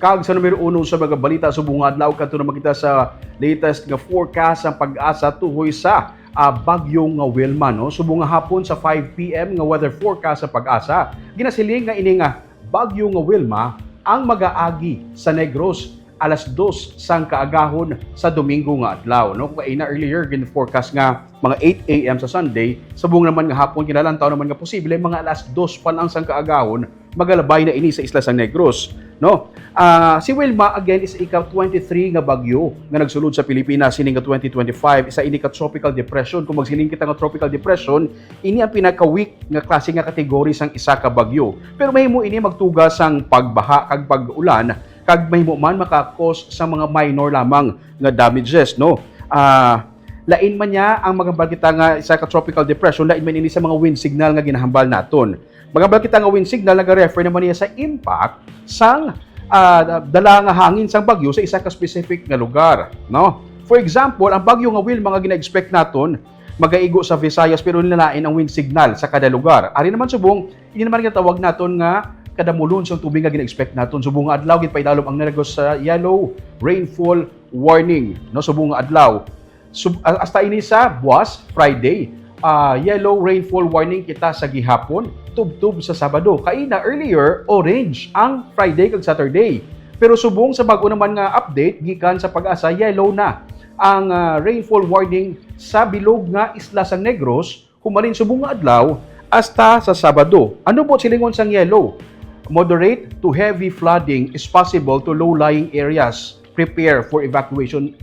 Kag sa numero 1 sa mga balita subong nga adlaw kadto na makita sa latest nga forecast ang pag-asa tuhoy sa bagyo nga Wilma, no? Subong nga hapon sa 5 PM nga weather forecast sa pag-asa. Ginasiling nga ini nga bagyo nga Wilma ang mag-aagi sa Negros alas 2 sang kaagahon sa Domingo nga adlaw, no? Kung kaina earlier gin-forecast nga mga 8 AM sa Sunday, subong naman nga hapon kinalantaw naman nga posible mga alas 2 pa lang sang kaagahon magalabay na ini sa isla sang Negros, no? Si Wilma again is ika-23 nga bagyo nga nagsulod sa Pilipinas sining nga 2025, isa ini ka tropical depression. Kung magsiling kita nga tropical depression, ini ang pinaka-weak nga klase nga kategory sang isa ka bagyo. Pero mahimo ini magtuga sang pagbaha kag pag-ulan kag mahimo man maka-cause sa mga minor lamang nga damages, no? Lain man niya ang magambal kita nga isa ka tropical depression, lain man ini sa mga wind signal nga ginahambal naton. Magambal kita nga wind signal naga-refer naman niya sa impact sang dala nga hangin sang bagyo sa isa ka specific nga lugar, no? For example, ang bagyo nga Wilma nga gina-expect naton magaigo sa Visayas pero nilain ang wind signal sa kada lugar. Ari naman subong, ini naman tawag naton nga kada mulon sa tubig nga gina-expect naton. Subong nga adlaw gid paidalom ang nagos sa yellow rainfall warning, no? Subong nga adlaw. Hasta ini sa buwas Friday, yellow rainfall warning kita sa gihapon, tub-tub sa Sabado. Kaina earlier orange ang Friday kag Saturday. Pero subong sa bago naman nga update gikan sa pag-asa, yellow na ang rainfall warning sa bilog nga isla sang Negros humalin subong nga adlaw hasta sa Sabado. Ano po silingon sang yellow? Moderate to heavy flooding is possible to low-lying areas. Prepare for evacuation.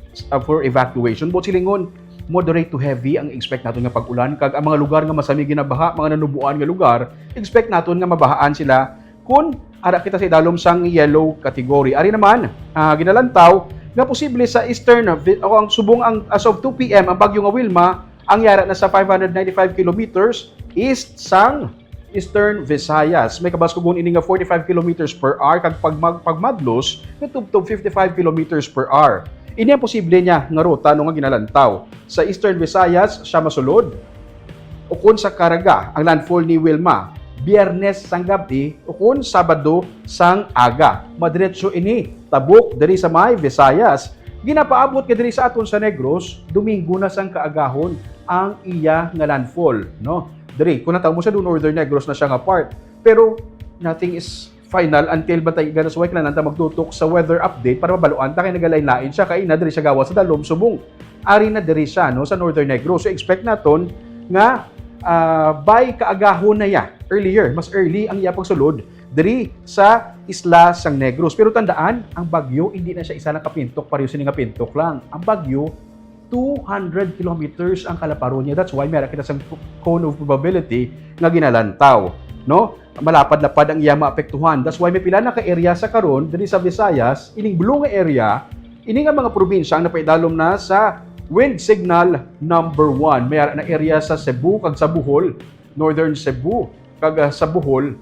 Buot silingon, moderate to heavy ang expect naton nga pag-ulan kag ang mga lugar nga masami ginabaha, mga nanubuan nga lugar, expect naton nga mabahaan sila kun ara kita sa idalom sang yellow category. Ari naman, ginalantaw nga posible sa eastern o ang subong ang as of 2 PM ang bagyo nga Wilma ang yara na sa 595 kilometers east sang Eastern Visayas. May kabaskugon ini nga 45 kilometers per hour kag pagmadlos nga tubtob 55 kilometers per hour. Ini ang posible niya nga ruta no nga ginalantaw. Sa Eastern Visayas siya masulod. Ukon sa Caraga ang landfall ni Wilma, Biyernes sang gabi ukon Sabado sang aga. Madiretso ini tabok diri sa may Visayas. Ginapaabot ka diri sa aton sa Negros, Domingo na sang kaagahon ang iya nga landfall, no? Diri, kung nataw mo siya doon, Northern Negros na siya nga part. Pero, nothing is final until batay ganasway ka na nanta magtutok sa weather update para mabaluan ta kay nagalain-lain siya kay na diri siya gawa sa dalom subong. Ari na diri siya no sa Northern Negros. So expect naton nga by kaagahon na ya, earlier, mas early ang iya pagsulod diri sa isla sang Negros. Pero tandaan, ang bagyo hindi na siya isa lang kapintok, pareho sini nga pintok lang. Ang bagyo 200 kilometers ang kalaparo niya. That's why meron kita sa cone of probability nga ginalantaw, no? Malapad-lapad ang iya maapektuhan. That's why may pila na ka area sa karon diri sa Visayas, ining blue nga area, ini nga mga probinsya ang napaidalom na sa wind signal number 1. May na area sa Cebu kag sa Bohol, Northern Cebu kag sa Bohol,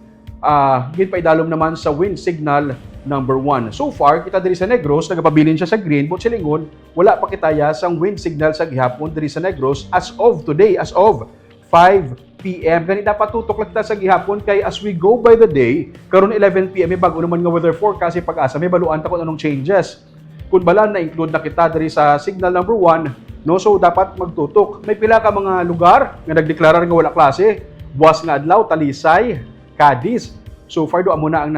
ginpaidalom naman sa wind signal number 1. So far, kita diri sa Negros, nagapabilin siya sa green, but silingon, wala pa kitaya sang wind signal sa gihapon diri sa Negros as of today, as of 5 PM. Gani dapat tutok lang kita sa gihapon kay as we go by the day, karon 11 PM, may bago naman nga weather forecast, pag-asa, may baluan ta kung anong changes. Kung bala na-include na kita diri sa signal number 1, no, so dapat magtutok. May pila ka mga lugar nga nagdeklarar nga wala klase, buwas nga adlaw, Talisay, Cadiz. So far do amo na ang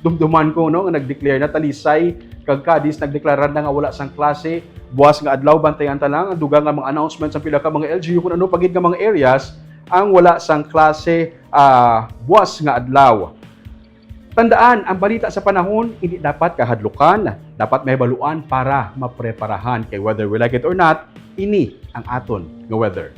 dumduman ko no nga nag-declare na Talisay kag Cadiz nagdeklarar na nga wala sang klase, buwas nga adlaw bantayan ta lang ang dugang nga mga announcements ang pila ka mga LGU kung ano pagid nga mga areas ang wala sang klase buwas nga adlaw. Tandaan, ang balita sa panahon hindi dapat kahadlukan, dapat may baluan para mapreparahan kay whether we like it or not, ini ang aton nga weather.